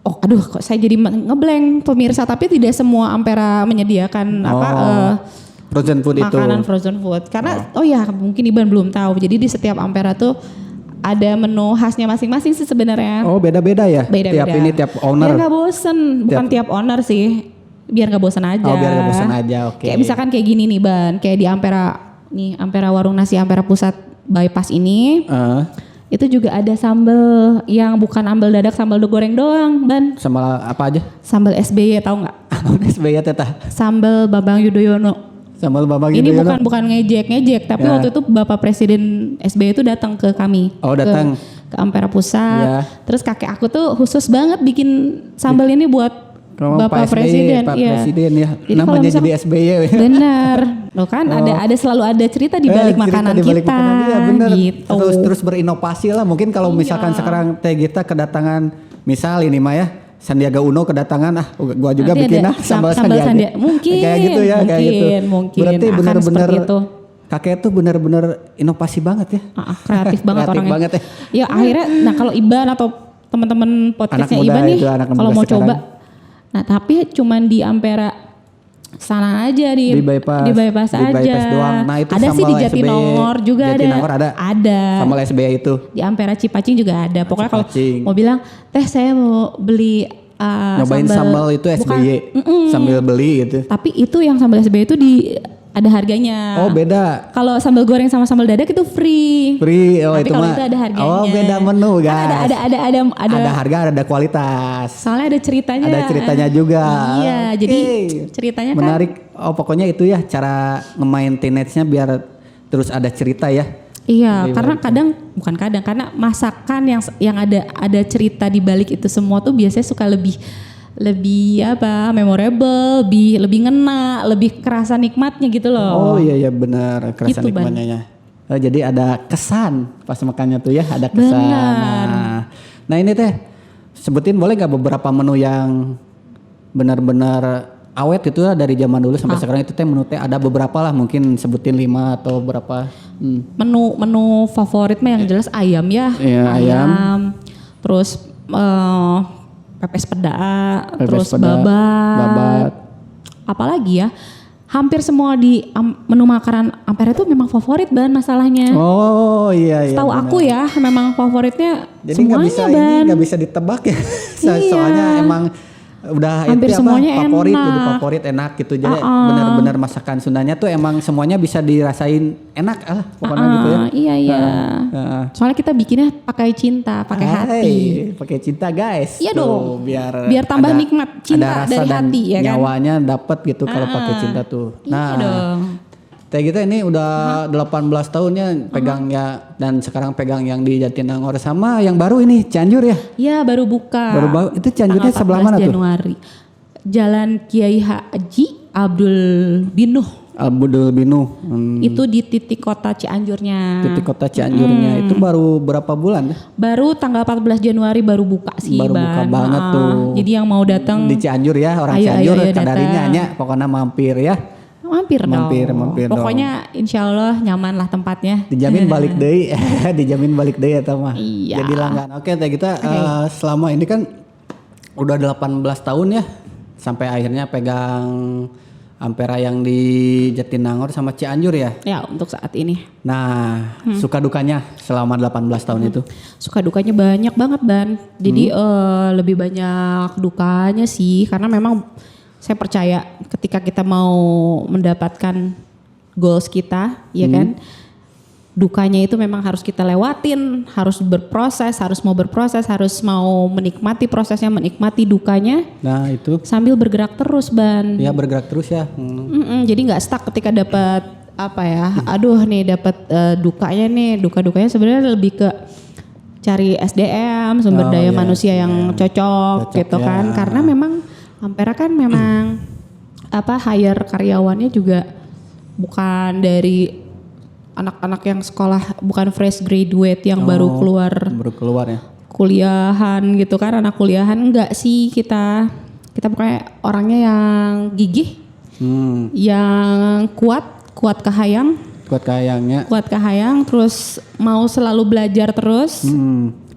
Aduh kok saya jadi ngeblank pemirsa, tapi tidak semua Ampera menyediakan frozen food makanan frozen food. Karena mungkin Iban belum tahu. Jadi di setiap Ampera tuh ada menu khasnya masing-masing sih sebenarnya. Beda-beda ya? Beda-beda. Tiap owner? Biar gak bosen, bukan tiap owner sih. Biar gak bosen aja. Biar gak bosen aja, oke. Kayak misalkan kayak gini nih Ban, kayak di Ampera warung nasi Ampera Pusat Bypass ini. Itu juga ada sambal yang bukan sambal dadak, sambal goreng doang, Ban. Sama apa aja? Sambal SBY tahu nggak? SBY teta. Sambal Bambang Yudhoyono. Sambal Bambang Ini Yudhoyono. bukan ngejek, tapi Ya. waktu itu Bapak Presiden SBY itu datang ke kami. Oh, datang. Ke Ampera Pusat. Ya. Terus kakek aku tuh khusus banget bikin sambal ini buat Kalau Bapak Pak SBY, Presiden. Pak Iya. Presiden ya. Jadi kalau Namanya misal- jadi SBY. Bener, loh kan ada selalu ada cerita di balik cerita makanan di balik kita, makanan, iya, bener. gitu. Terus berinovasi lah. Mungkin kalau misalkan sekarang Teh Gita kedatangan, misal ini mah ya, Sandiaga Uno kedatangan, gua juga Nanti bikin ada sambal sambal Sandiaga. Sandiaga. Mungkin, kayak gitu ya, kayak gitu. mungkin. Berarti Akan benar-benar seperti itu. kakek tuh benar-benar inovasi banget ya. Kreatif banget Kreatif orangnya. banget ya. Ya akhirnya, nah kalau Iban atau teman-teman podcastnya Anak muda Iban nih, itu, anak kalau muda mau sekarang. coba, nah tapi cuman di Ampera sana aja Di bypass, bypass di aja. bypass doang. Nah, itu ada sih di sambal Jatinangor SBY. juga Jatinangor ada. Ada. Sambal SBY itu. Di Ampera Cipacing juga ada. Pokoknya kalau Cipacing. mau bilang, Teh saya mau beli Nyobain sambal itu SBY sambil beli gitu. Tapi itu yang sambal SBY itu ada harganya. Oh, beda. Kalau sambal goreng sama sambal dadak itu free. Free, oh Tapi itu kalau mah. itu ada harganya. Oh, beda menu, guys. Kan ada harga, ada kualitas. soalnya ada ceritanya. Ada ceritanya juga. Iya, Oke. jadi ceritanya kan menarik. Oh, pokoknya itu ya cara nge-maintenance-nya biar terus ada cerita ya. iya, karena bukan kadang karena masakan yang ada cerita di balik itu semua tuh biasanya suka lebih memorable, lebih ngena, lebih kerasa nikmatnya gitu Oh loh. iya benar, kerasa Gitu, Ban. nikmatnya. Oh, jadi ada kesan pas makannya tuh ya, ada kesan. Benar. Nah ini teh sebutin boleh nggak beberapa menu yang benar-benar awet itu ya dari zaman dulu sampai sekarang itu teh menu teh ada beberapa lah, mungkin sebutin 5 atau berapa. Menu favorit mah yang jelas ayam ya. Iya, ayam. Terus pepes peda, Pepes terus peda, babat. Apalagi ya? Hampir semua di menu makanan Ampera itu memang favorit Ban masalahnya. Oh iya. Setahu benar. aku ya memang favoritnya Jadi nggak bisa semuanya Ban. nggak bisa ditebak ya. Iya. Soalnya emang udah Hampir itu semuanya favorit, enak. jadi favorit enak gitu. Jadi benar-benar masakan Sundanya tuh emang semuanya bisa dirasain enak lah pokoknya gitu ya. Iya. Heeh. Soalnya kita bikinnya pakai cinta, pakai hati. Hai, pakai cinta guys. Iya Tuh, dong. biar Biar tambah nikmat cinta ada rasa dari dan hati, ya kan? nyawanya dapat gitu kalau pakai cinta tuh. Iya dong. Teh kita ini udah 18 tahunnya pegang ya, dan sekarang pegang yang di Jatinangor sama yang baru ini Cianjur ya. Iya baru buka. Itu Cianjurnya Tanggal sebelah 14 mana tuh? Januari. Jalan Kiai Haji Abdul Binuh. Abdul Binu. Itu di titik kota Cianjurnya. Titik kota Cianjurnya itu baru berapa bulan? Baru tanggal 14 Januari baru buka sih Baru buka Ban. banget tuh. Jadi yang mau datang Di Cianjur ya, orang Ayo, Cianjur ayo, kadarinya datang. hanya pokoknya mampir ya. mampir dong. Mampir dong. Pokoknya insya Allah nyaman lah tempatnya. Dijamin balik deui, dijamin balik deui eta mah. Iya. Jadi langganan. Oke, teh kita selama ini kan udah 18 tahun ya sampai akhirnya pegang Ampera yang di Jatinangor sama Cianjur ya. Ya untuk saat ini. Nah, suka dukanya selama 18 tahun itu. Suka dukanya banyak banget Ban. Jadi lebih banyak dukanya sih karena memang saya percaya ketika kita mau mendapatkan goals kita, ya kan, dukanya itu memang harus kita lewatin, harus berproses, harus mau menikmati prosesnya, menikmati dukanya, Nah, itu sambil bergerak terus Ban. ya bergerak terus ya. Jadi nggak stuck ketika dapat apa ya, aduh nih dapat dukanya nih, duka-dukanya sebenarnya lebih ke cari SDM, sumber daya manusia yang cocok gitu ya. kan, karena memang Ampera kan memang hire karyawannya juga bukan dari anak-anak yang sekolah, bukan fresh graduate yang baru Keluar ya. kuliahan gitu kan, anak kuliahan enggak sih, kita pokoknya orangnya yang gigih, yang kuat kahayang, kuat kahayang, terus mau selalu belajar terus,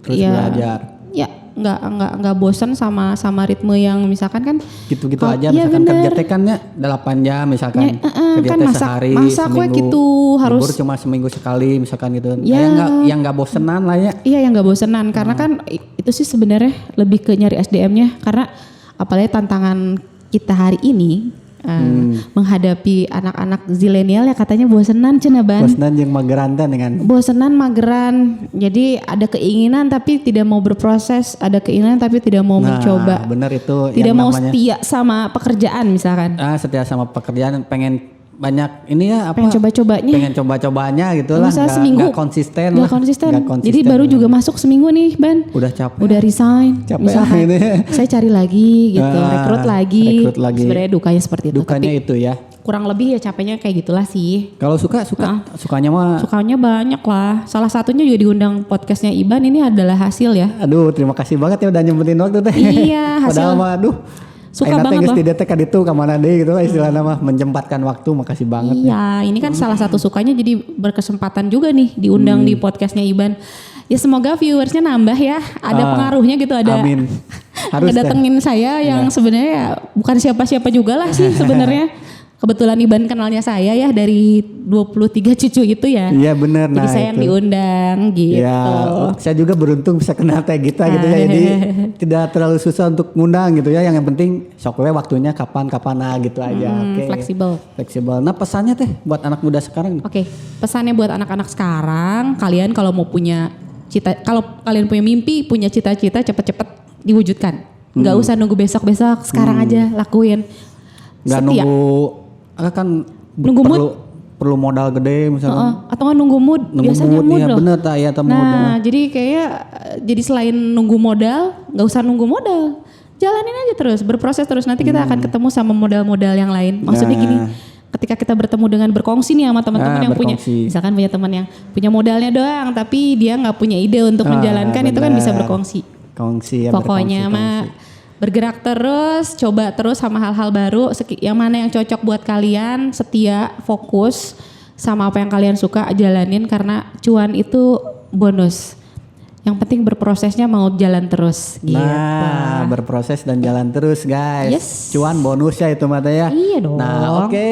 Terus ya, belajar. ya nggak bosan sama ritme yang misalkan kan Gitu-gitu kalau- aja iya, misalkan bener. kerja teh kan ya 8 jam misalkan. Kerja kan teh masak sehari, we seminggu. gitu harus Libur cuma seminggu sekali misalkan gitu. Ya. Yang nggak bosenan lah ya. iya yang nggak bosenan karena kan itu sih sebenarnya lebih ke nyari SDM-nya, karena apalagi tantangan kita hari ini menghadapi anak-anak zilenial ya katanya bosenan cenah Ban. Bosenan jeung mageran teh dengan Bosenan mageran. Jadi ada keinginan tapi tidak mau berproses, ada keinginan tapi tidak mau mencoba. Bener itu Tidak yang mau namanya setia sama pekerjaan misalkan. setia sama pekerjaan, pengen banyak ini ya apa? Pengen coba-cobanya. Pengen coba-cobanya gitu lah. Misalnya seminggu Nggak konsisten nggak lah. konsisten. Nggak konsisten. Jadi baru juga masuk seminggu nih Ban. Udah capek. Udah resign. Capek Misalkan ini. saya cari lagi gitu, rekrut lagi. Sebenarnya dukanya seperti itu. Dukanya Tapi itu ya. kurang lebih ya capeknya kayak gitulah sih. Kalau sukanya mah. Sukanya banyak lah. Salah satunya juga diundang podcastnya Iban ini adalah hasil ya. Aduh, terima kasih banget ya udah nyempetin waktu teh. Iya, hasil. Padahal mah aduh. Suka banget loh. loh. Di detek itu kemana deh gitu lah istilahnya mah, menyempatkan waktu, makasih banget ya. Iya, ini kan salah satu sukanya jadi berkesempatan juga nih diundang di podcastnya Iban. Ya semoga viewersnya nambah ya, ada pengaruhnya gitu, ada. Amin. Harus ngedatengin saya yang sebenarnya ya bukan siapa-siapa juga lah sih sebenarnya. Kebetulan Iban kenalnya saya ya dari 23 cucu itu ya. Iya benar. Jadi saya yang diundang gitu. Ya, saya juga beruntung bisa kenal Teh Gita gitu ya. Jadi tidak terlalu susah untuk ngundang gitu ya. Yang penting sok we waktunya kapan-kapan gitu aja. Oke. Fleksibel. Nah, pesannya Teh buat anak muda sekarang. Oke. Pesannya buat anak-anak sekarang, kalian kalau mau punya kalau kalian punya mimpi, punya cita-cita, cepet-cepet diwujudkan. Nggak usah nunggu besok-besok, sekarang aja lakuin. Nggak Setia. Nunggu perlu modal gede misalnya. Atau nggak nunggu mood, biasanya mood ya, loh. Bener tak ya mood. Nah, jadi kayak jadi selain nunggu modal, nggak usah nunggu modal, jalanin aja terus, berproses terus. Nanti kita akan ketemu sama modal-modal yang lain. Maksudnya gini, ketika kita bertemu dengan berkongsi nih sama teman-teman yang punya, misalkan punya teman yang punya modalnya doang, tapi dia nggak punya ide untuk menjalankan, itu kan bisa berkongsi. Pokoknya mah bergerak terus, coba terus sama hal-hal baru, yang mana yang cocok buat kalian, setia, fokus sama apa yang kalian suka, jalanin karena cuan itu bonus. Yang penting berprosesnya mau jalan terus gitu. Nah, berproses dan jalan terus guys. Yes. Cuan bonusnya itu mata ya. Iya dong. Nah, oke,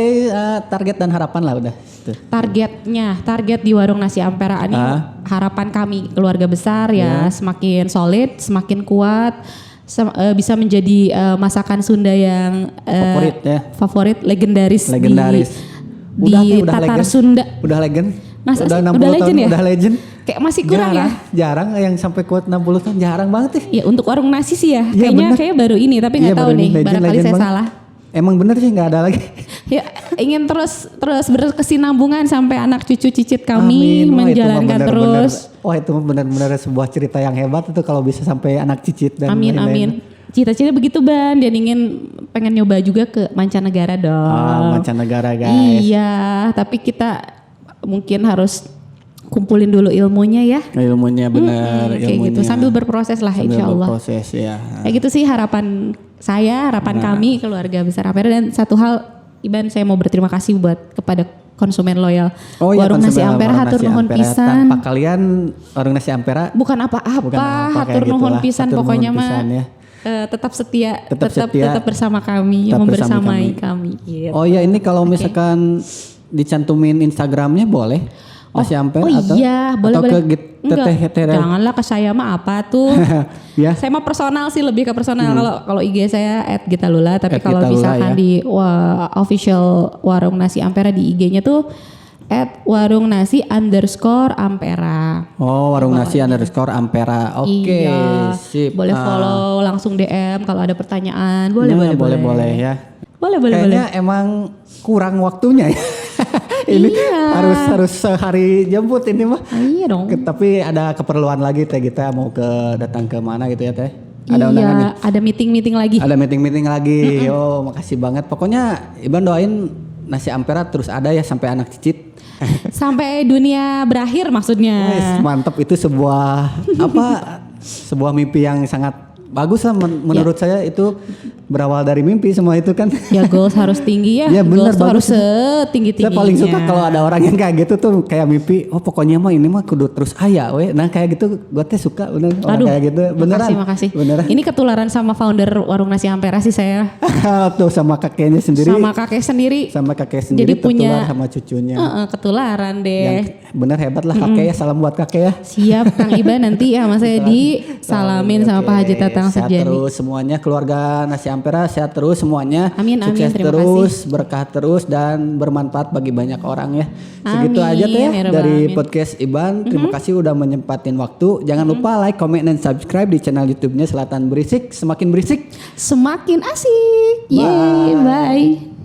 target dan harapan lah udah. Tuh. Target di Warung Nasi Ampera ini harapan kami keluarga besar ya, semakin solid, semakin kuat. Bisa menjadi masakan Sunda yang favorit legendaris. Di Tatar legend. Sunda. Udah legend. Masa udah 60 udah legend tahun, ya? Udah legend. Kayak masih kurang jarang yang sampai kuat 60 tahun, jarang banget ya. Ya untuk warung nasi sih ya. Kayaknya baru ini tapi nggak tahu nih. Barangkali saya salah. Emang bener sih nggak ada lagi. Ya ingin terus berkesinambungan sampai anak cucu cicit kami menjalankan terus. Wah itu benar-benar sebuah cerita yang hebat itu kalau bisa sampai anak cicit dan amin. Cita-cita begitu Ban, dan pengen nyoba juga ke mancanegara dong. Mancanegara guys. Iya, tapi kita mungkin harus kumpulin dulu ilmunya ya. Ilmunya benar. Kayak gitu sambil berproses lah insya Allah. Berproses ya. Kayak gitu sih harapan kami keluarga besar Ampera. Dan satu hal Iban, saya mau berterima kasih kepada konsumen loyal Warung Nasi Ampera. Hatur nuhun pisan. Tanpa kalian Warung Nasi Ampera bukan apa-apa. Hatur nuhun pisan pokoknya mah. Ya. Tetap setia, tetap bersama kami, membersamai kami. Gitu. Oh ya, ini kalau misalkan dicantumin Instagramnya boleh? Nasi Ampera atau iya, boleh. Enggak, janganlah ke saya mah apa tuh. Ya. Saya mah personal sih, lebih ke personal. Kalau IG saya @gitalula, tapi kalau misalkan di official Warung Nasi Ampera di IG-nya tuh @warungnasi_ampera. Oh, Warung Nasi _ampera. Oke, sip. Boleh follow, langsung DM kalau ada pertanyaan. Boleh ya. Boleh. Kayaknya emang kurang waktunya ya. Ini harus sehari jemput ini mah. Iya dong. Tapi ada keperluan lagi Teh kita mau datang ke mana gitu ya Teh? Ada undangannya? Ada meeting lagi. Ada meeting lagi. Oh, makasih banget. Pokoknya Iban doain Nasi Ampera terus ada ya sampai anak cicit. Sampai dunia berakhir maksudnya. Mantap, itu sebuah sebuah mimpi yang sangat bagus lah menurut saya. Itu berawal dari mimpi semua itu kan. Ya goals harus tinggi ya. Ya benar, harus setinggi-tingginya. Saya paling suka kalau ada orang yang kayak gitu tuh, kayak mimpi, pokoknya mah ini mah kudu terus aya we. Nah kayak gitu gue teh suka bener. Aduh, kayak gitu. Beneran. Makasih. Beneran. Ini ketularan sama founder Warung Nasi Ampera sih saya. Tuh sama kakeknya sendiri. Sama kakek sendiri. Jadi punya sama cucunya. Ketularan deh. Bener hebat lah kakek ya. Salam buat kakek ya. Siap Kang Iban, nanti ya Mas Edi salamin sama Pak Haji Tata Kang sehat Suryani. terus semuanya, keluarga Nasi Ampera sehat terus semuanya. Amin, amin, Sukses terima terus, berkah terus dan bermanfaat bagi banyak orang ya. Segitu Amin, aja teh ya Rabbal dari alamin. podcast Iban. Terima kasih udah menyempatin waktu. Jangan lupa like, comment dan subscribe di channel YouTube-nya Selatan Berisik. Semakin berisik. Semakin asik. Yeay, bye.